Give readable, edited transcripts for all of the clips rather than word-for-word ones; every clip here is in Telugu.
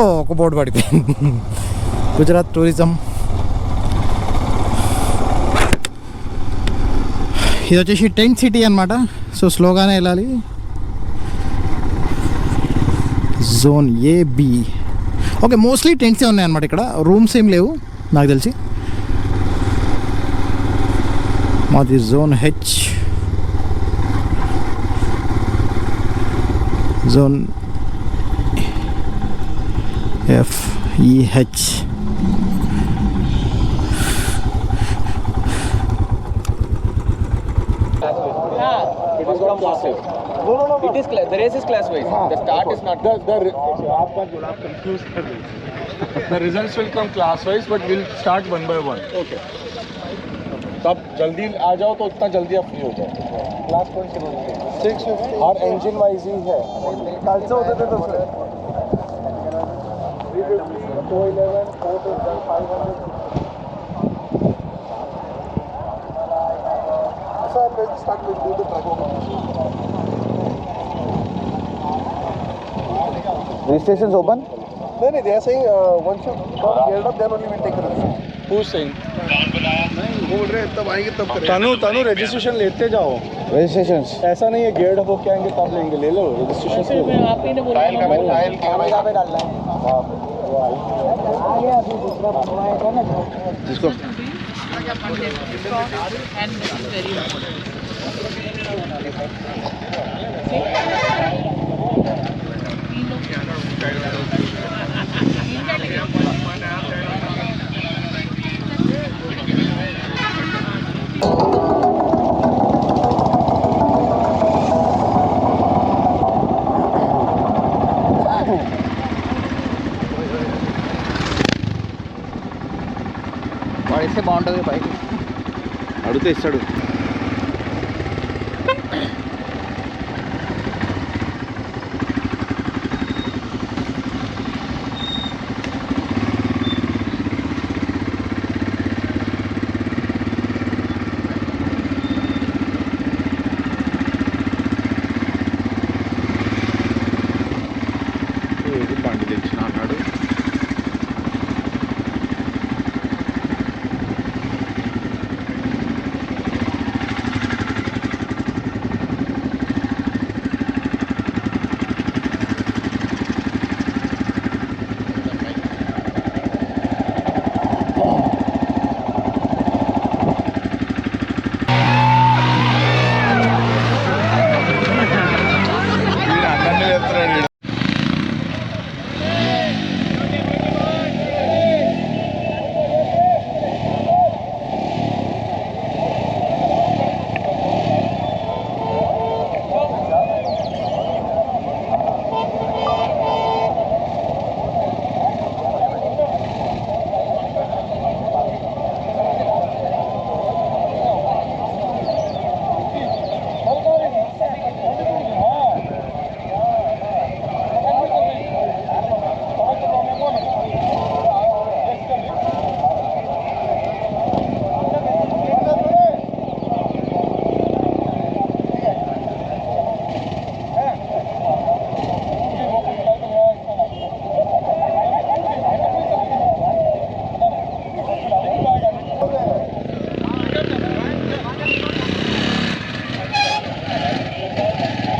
ఒక బోర్డు పడిపోయింది. గుజరాత్ టూరిజం. ఇది వచ్చేసి టెంట్ సిటీ అనమాట. సో స్లోగానే వెళ్ళాలి. Zone AB. ఓకే, మోస్ట్లీ టెంట్సే ఉన్నాయి అనమాట ఇక్కడ. రూమ్స్ ఏం లేవు నాకు తెలిసి. మాది zone H. Zone FEH. It is not class wise. No. It is the race is class wise. The start is not. आपका गुलाब कंफ्यूज कर रही. The results will come class wise, but we'll start one by one. Okay. तो आप जल्दी आ जाओ तो उतना जल्दी आप फ्री हो जाओ. Class कौन सी बोल रहे हैं? 650 और इंजन वाइज ही है. कल से होते थे तो फिर 350, 411, 412, 500. Sir, let's start with the track. Registration is open? No, they are saying once you come geared up, then only we'll take a registration. Who's saying? बोल रहे तब आएंगे तब करेंगे. तनु रजिस्ट्रेशन लेते जाओ. Registration. ऐसा नहीं है गेयर्ड अप होके आएंगे तब लेंगे. ले लो रजिस्ट्रेशन. आप ही ने बोला टाइल का पे डालना है. आ गया अभी दूसरा बनवाएगा ना जिसको and this is very important. వాడిస్తే బాగుంటుంది బైక్. అడిగితే ఇస్తాడు. బండి తెచ్చిన అన్నాడు.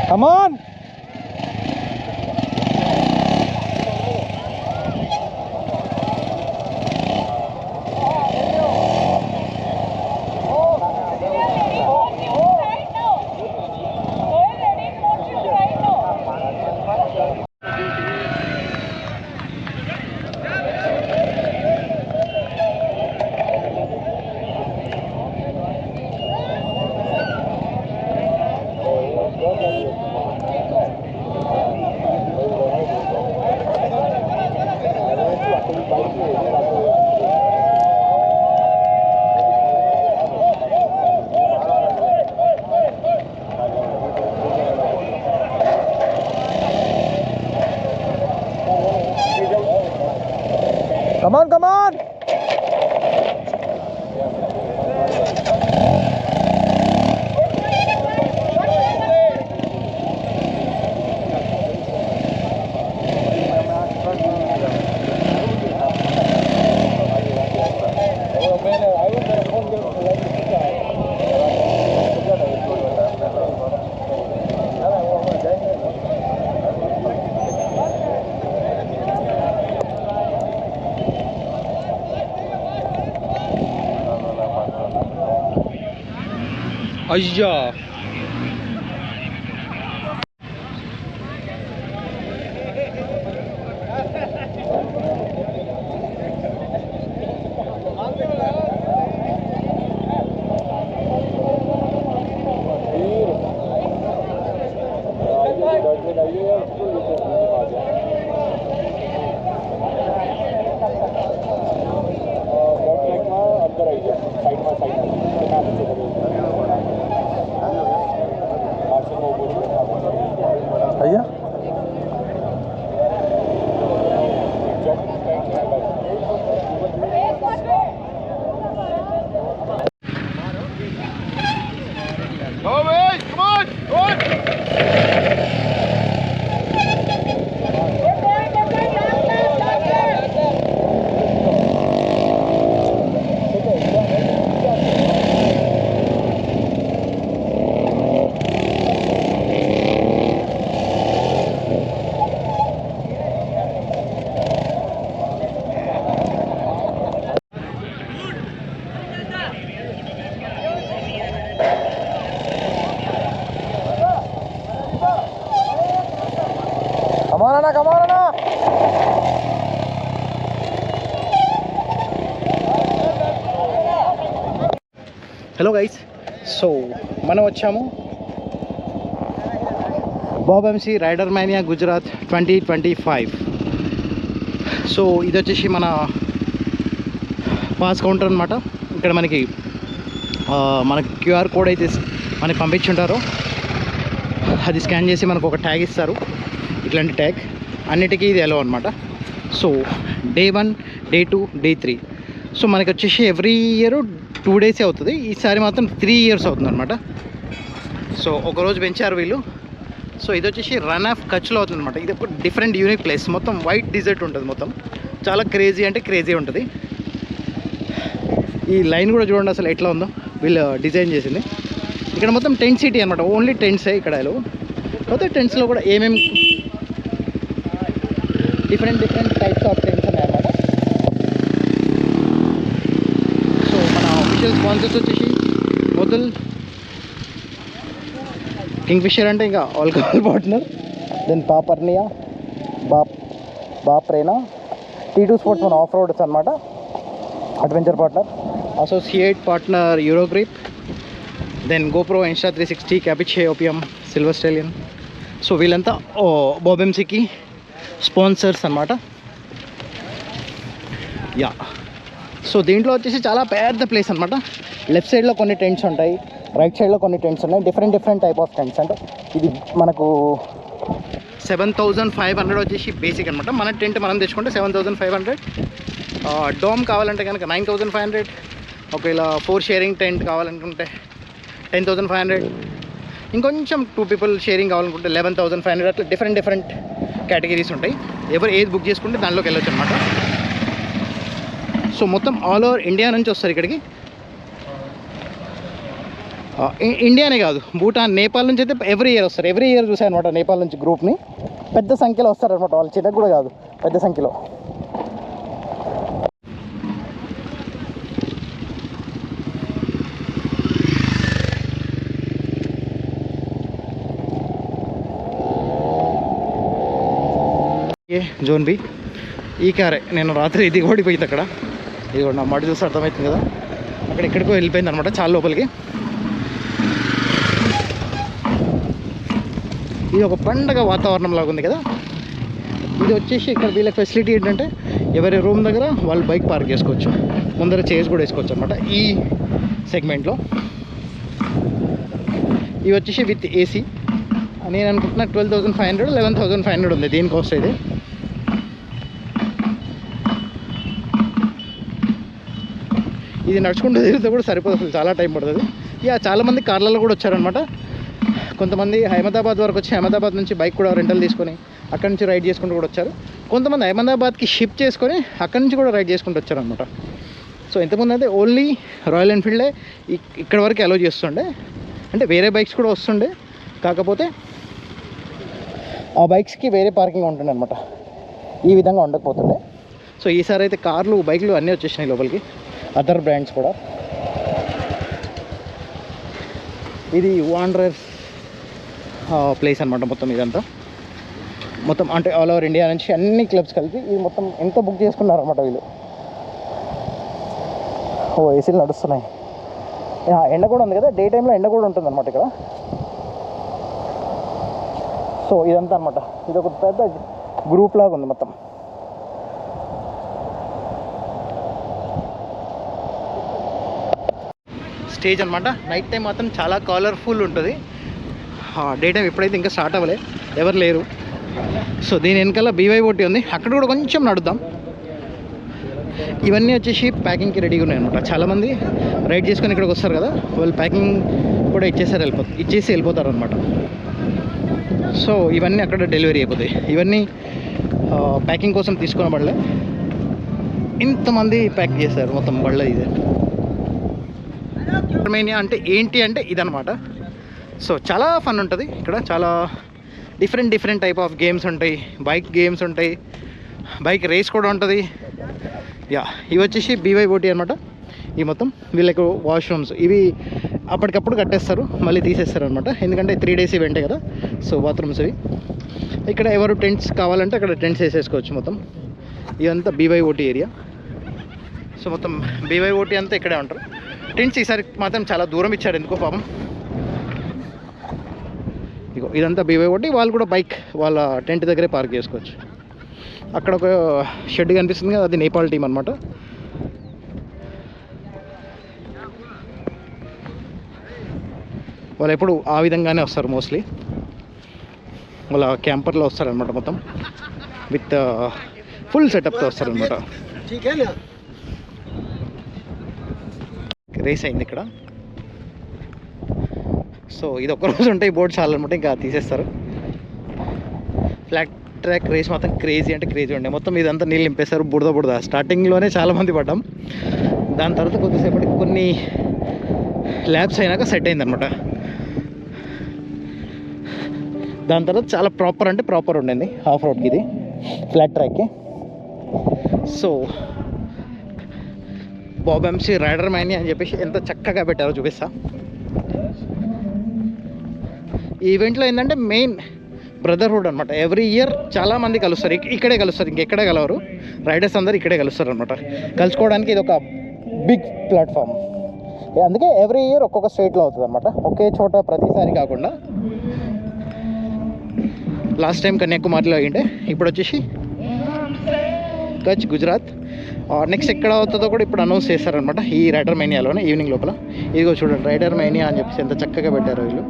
Come on! Come on, come on! అయ్యా అయ్యా కమారనా హలో గైస్, సో మనం వచ్చాము Bob MC rider mania Gujarat 2025. So ఇది వచ్చేసి మన పాస్ కౌంటర్ అనమాట. ఇక్కడ మనకి క్యూఆర్ కోడ్ అయితే మనకి పంపించుంటారో అది స్కాన్ చేసి మనకు ఒక ట్యాగ్ ఇస్తారు. ఇట్లాంటి ట్యాగ్ అన్నిటికీ ఇది ఎలో అనమాట. So day 1, day 2, day 3. So మనకి వచ్చేసి ఎవ్రీ ఇయర్ 2 డేసే అవుతుంది. ఈసారి మాత్రం 3 ఇయర్స్ అవుతుంది అనమాట. సో ఒకరోజు పెంచారు వీళ్ళు. సో ఇది వచ్చేసి రన్ ఆఫ్ కచ్లో అవుతుంది అనమాట. ఇది ఒక డిఫరెంట్ యూనిక్ ప్లేస్. మొత్తం వైట్ డిజర్ట్ ఉంటుంది. మొత్తం చాలా క్రేజీ అంటే క్రేజీ ఉంటుంది. ఈ లైన్ కూడా చూడండి అసలు ఎట్లా ఉందో వీళ్ళు డిజైన్ చేసింది. ఇక్కడ మొత్తం టెంట్ సిటీ అనమాట. ఓన్లీ టెంట్సే ఇక్కడ. కాకపోతే టెంట్స్లో కూడా ఏమేమి డిఫరెంట్ టైప్స్ ఆఫ్ టెంట్స్ ఉన్నాయన్నమాట. సో మన అఫీషియల్ స్పాన్సర్స్ వచ్చేసి మొదల్ కింగ్ఫిషర్ అంటే ఇంకా ఆల్కహాల్ పార్ట్నర్, దెన్ పాపర్నియా, బాప్రేనా, T2 స్పోర్ట్స్ మన ఆఫ్ రోడ్స్ అనమాట, adventure partner, associate partner Eurogrip, then GoPro, Insta 360, Capiche, Opium, silver stallion. So వీళ్ళంతా బాబ్ ఎంసీకి స్పాన్సర్స్ అనమాట. యా, సో దీంట్లో వచ్చేసి చాలా పెద్ద ప్లేస్ అనమాట. లెఫ్ట్ సైడ్లో కొన్ని టెంట్స్ ఉంటాయి, రైట్ సైడ్లో కొన్ని టెంట్స్ ఉన్నాయి. Different type of tents. అంటే ఇది మనకు 7,500 వచ్చేసి బేసిక్ అనమాట. మన టెంట్ మనం తెచ్చుకుంటే 7,500. డోమ్ కావాలంటే కనుక 9,500. ఒకవేళ 4 షేరింగ్ టెంట్ కావాలనుకుంటే 10,500. ఇంకొంచెం 2 పీపుల్ షేరింగ్ కావాలనుకుంటే 11,500. అట్లా డిఫరెంట్ కేటగిరీస్ ఉంటాయి. ఎవరు ఏది బుక్ చేసుకుంటే దానిలోకి వెళ్ళొచ్చు అనమాట. సో మొత్తం ఆల్ ఓవర్ ఇండియా నుంచి వస్తారు ఇక్కడికి. ఇండియానే కాదు, భూటాన్, నేపాల్ నుంచి అయితే ఎవ్రీ ఇయర్ వస్తారు. ఎవ్రీ ఇయర్ చూసాను అనమాట నేపాల్ నుంచి గ్రూప్ని. పెద్ద సంఖ్యలో వస్తారనమాట. వాళ్ళు చిన్నగా కూడా కాదు, పెద్ద సంఖ్యలో. జోన్ బి ఈ కారే నేను రాత్రి ఇది ఓడిపోయింది అక్కడ. ఇది కూడా నా మాట చూస్తే అర్థమవుతుంది కదా. అక్కడ ఎక్కడికో వెళ్ళిపోయింది అనమాట, చాలా లోపలికి. ఇది ఒక పండగ వాతావరణం లాగా ఉంది కదా. ఇది వచ్చేసి ఇక్కడ వీళ్ళ ఫెసిలిటీ ఏంటంటే ఎవరి రూమ్ దగ్గర వాళ్ళు బైక్ పార్క్ చేసుకోవచ్చు, ముందర చైర్స్ కూడా వేసుకోవచ్చు అనమాట ఈ సెగ్మెంట్లో. ఇవి వచ్చేసి విత్ ఏసీ. నేను అనుకుంటున్నా 12,500, 11,500 ఉంది దీని కాస్ట్ అయితే. ఇది నడుచుకుంటూ తిరిగితే కూడా సరిపోదు, అసలు చాలా టైం పడుతుంది. ఇక చాలామంది కార్లలో కూడా వచ్చారనమాట. కొంతమంది అహ్మదాబాద్ వరకు వచ్చి అహ్మదాబాద్ నుంచి బైక్ కూడా రెంటల్ తీసుకొని అక్కడి నుంచి రైడ్ చేసుకుంటూ కూడా వచ్చారు. కొంతమంది అహ్మదాబాద్కి షిఫ్ట్ చేసుకొని అక్కడి నుంచి కూడా రైడ్ చేసుకుంటూ వచ్చారనమాట. సో ఇంతకుముందు అయితే ఓన్లీ రాయల్ ఎన్ఫీల్డే ఇక్కడ వరకు అలో చేస్తుండే. అంటే వేరే బైక్స్ కూడా వస్తుండే, కాకపోతే ఆ బైక్స్కి వేరే పార్కింగ్ ఉంటుండే అనమాట. ఈ విధంగా ఉండకపోతుండే. సో ఈసారి అయితే కార్లు, బైక్లు అన్నీ వచ్చేసినాయి లోపలికి, అదర్ బ్రాండ్స్ కూడా. ఇది వాండరర్స్ ప్లేస్ అనమాట మొత్తం ఇదంతా. మొత్తం అంటే ఆల్ ఓవర్ ఇండియా నుంచి అన్ని క్లబ్స్ కలిపి ఇది మొత్తం ఎంత బుక్ చేసుకున్నారు అనమాట వీళ్ళు. ఏసీలు నడుస్తున్నాయి. ఎండ కూడా ఉంది కదా, డే టైంలో ఎండ కూడా ఉంటుంది అనమాట ఇక్కడ. సో ఇదంతా అనమాట, ఇది ఒక పెద్ద గ్రూప్ లాగా ఉంది మొత్తం. స్టేజ్ అనమాట. నైట్ టైం మాత్రం చాలా కలర్ఫుల్ ఉంటుంది. డే టైం ఎప్పుడైతే ఇంకా స్టార్ట్ అవ్వలే, ఎవరు లేరు. సో దీని వెనకాల BYOT ఉంది, అక్కడ కూడా కొంచెం నడుద్దాం. ఇవన్నీ వచ్చేసి ప్యాకింగ్కి రెడీగా ఉన్నాయి అనమాట. చాలామంది రైడ్ చేసుకొని ఇక్కడికి వస్తారు కదా, వాళ్ళు ప్యాకింగ్ కూడా ఇచ్చేసి వెళ్ళిపోతారు అనమాట. సో ఇవన్నీ అక్కడ డెలివరీ అయిపోతాయి. ఇవన్నీ ప్యాకింగ్ కోసం తీసుకున్న బళ్ళే, ఇంతమంది ప్యాక్ చేశారు మొత్తం బళ్ళ. ఇదే మెయిన్ అంటే ఏంటి అంటే ఇదనమాట. సో చాలా ఫన్ ఉంటుంది ఇక్కడ. చాలా డిఫరెంట్ టైప్ ఆఫ్ గేమ్స్ ఉంటాయి. బైక్ గేమ్స్ ఉంటాయి, బైక్ రేస్ కూడా ఉంటుంది. ఇవి వచ్చేసి BYOT అనమాట. ఈ మొత్తం వీళ్ళకు వాష్రూమ్స్ ఇవి అప్పటికప్పుడు కట్టేస్తారు, మళ్ళీ తీసేస్తారు అనమాట. ఎందుకంటే 3 days ఈవెంటే కదా. సో బాత్రూమ్స్ ఇవి. ఇక్కడ ఎవరు టెంట్స్ కావాలంటే అక్కడ టెంట్స్ వేసేసుకోవచ్చు మొత్తం. ఇదంతా BYOT ఏరియా. సో మొత్తం BYOT అంతా ఇక్కడే ఉంటారు. టెంట్స్ ఈసారి మాత్రం చాలా దూరం ఇచ్చారు ఎందుకో పాపం. ఇగో ఇదంతా BYOT. వాళ్ళు కూడా బైక్ వాళ్ళ టెంట్ దగ్గరే పార్క్ చేసుకోవచ్చు. అక్కడ ఒక షెడ్ కనిపిస్తుంది కదా, అది నేపాల్ టీం అనమాట. వాళ్ళు ఎప్పుడు ఆ విధంగానే వస్తారు, మోస్ట్లీ వాళ్ళ క్యాంపర్లో వస్తారనమాట. మొత్తం విత్ ఫుల్ సెటప్తో వస్తారనమాట. రేస్ అయింది ఇక్కడ. సో ఇది ఒక్కరోజు ఉంటాయి బోర్డు చాలన్నమాట, ఇంకా తీసేస్తారు. ఫ్లాట్ ట్రాక్ రేస్ మాత్రం క్రేజీ అంటే క్రేజీ ఉండే. మొత్తం ఇదంతా నీళ్ళు నింపేస్తారు, బుడద. స్టార్టింగ్లోనే చాలామంది పడ్డాం. దాని తర్వాత కొద్దిసేపటికి కొన్ని ల్యాబ్స్ అయినాక సెట్ అయిందనమాట. దాని తర్వాత చాలా ప్రాపర్ ఉండింది ఆఫ్ రోడ్కి, ఇది ఫ్లాట్ ట్రాక్కి. So Bob MC rider Manny అని చెప్పేసి ఎంత చక్కగా పెట్టారో చూపిస్తా. ఈ ఈవెంట్లో ఏంటంటే మెయిన్ బ్రదర్హుడ్ అనమాట. ఎవ్రీ ఇయర్ చాలామంది కలుస్తారు, ఇక్కడే కలుస్తారు, ఇంకెక్కడే కలవరు. రైడర్స్ అందరు ఇక్కడే కలుస్తారు అనమాట. కలుసుకోవడానికి ఇది ఒక బిగ్ ప్లాట్ఫామ్. అందుకే ఎవ్రీ ఇయర్ ఒక్కొక్క స్టేట్లో అవుతుంది అనమాట, ఒకే చోట ప్రతిసారి కాకుండా. లాస్ట్ టైం కన్యాకుమారిలో అయ్యిండే, ఇప్పుడు వచ్చేసి కచ్, గుజరాత్. నెక్స్ట్ ఎక్కడ అవుతుందో కూడా ఇప్పుడు అనౌన్స్ చేస్తారనమాట ఈ రైడర్ మైనియాలోనే ఈవినింగ్ లోపల. ఇదిగో చూడండి, రైడర్ మైనియా అని చెప్పేసి ఎంత చక్కగా పెట్టారు వీళ్ళు.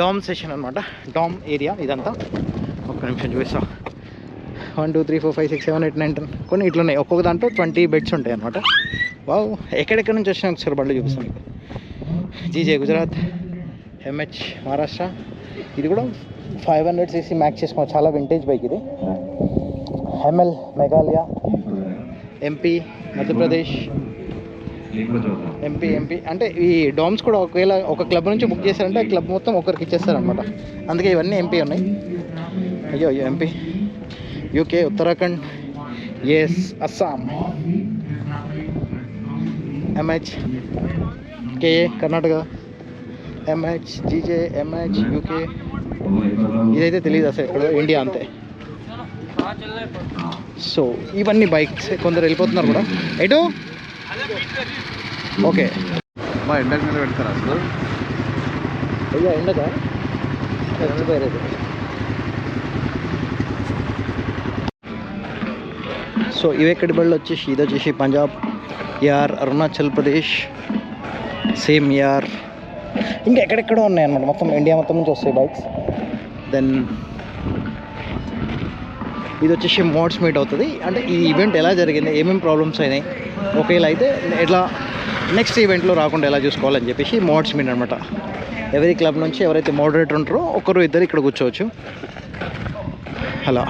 డామ్ సెషన్ అనమాట, డామ్ ఏరియా ఇదంతా. ఒక్క నిమిషం చూపిస్తా. 1 2 3 4 5 6 7 8 9 10 కొన్ని ఇట్లున్నాయి. ఒక్కొక్క దాంట్లో 20 బెడ్స్ ఉంటాయి అనమాట. వావ్, ఎక్కడెక్కడి నుంచి వచ్చినా ఒకసారి బండ్లు చూపిస్తాం మీకు. GJ Gujarat, MH Maharashtra. ఇది కూడా 500cc మ్యాక్స్ చేసుకోవచ్చు, చాలా వింటేజ్ బైక్ ఇది. ML Meghalaya, MP Madhya Pradesh, MP అంటే ఈ డామ్స్ కూడా ఒకవేళ ఒక క్లబ్ నుంచి బుక్ చేశారంటే ఆ క్లబ్ మొత్తం ఒకరికి ఇచ్చేస్తారనమాట. అందుకే ఇవన్నీ MP ఉన్నాయి. అయ్యో MP. UK, Uttarakhand, Assam. MH KA Karnataka, MH GJ, MH UK. ఇదైతే తెలియదు అసలు ఎక్కడ, ఇండియా అంతే. సో ఇవన్నీ బైక్స్. కొందరు వెళ్ళిపోతున్నారు కూడా. ఎటు ఓకే మా ఎండకు మీద పెడతారా అసలు? అయ్యా ఎండగా చచ్చిపోయారు. సో ఇవి ఎక్కడి బళ్ళు వచ్చేసి, ఇది వచ్చేసి పంజాబ్, అరుణాచల్ ప్రదేశ్, సేమ్ ఇంకా ఎక్కడెక్కడో ఉన్నాయన్నమాట. మొత్తం ఇండియా మొత్తం నుంచి వస్తాయి బైక్స్. దెన్ ఇది వచ్చేసి మోడ్స్ మీట్ అవుతుంది. అంటే ఈ ఈవెంట్ ఎలా జరిగింది, ఏమేమి ప్రాబ్లమ్స్ అయినాయి, ఒకవేళ అయితే ఎట్లా నెక్స్ట్ ఈవెంట్లో రాకుండా ఎలా చూసుకోవాలని చెప్పేసి మోడ్స్ మీట్ అనమాట. ఎవరీ క్లబ్ నుంచి ఎవరైతే మోడరేటర్ ఉంటారో ఒకరు ఇద్దరు ఇక్కడ కూర్చోవచ్చు అలా.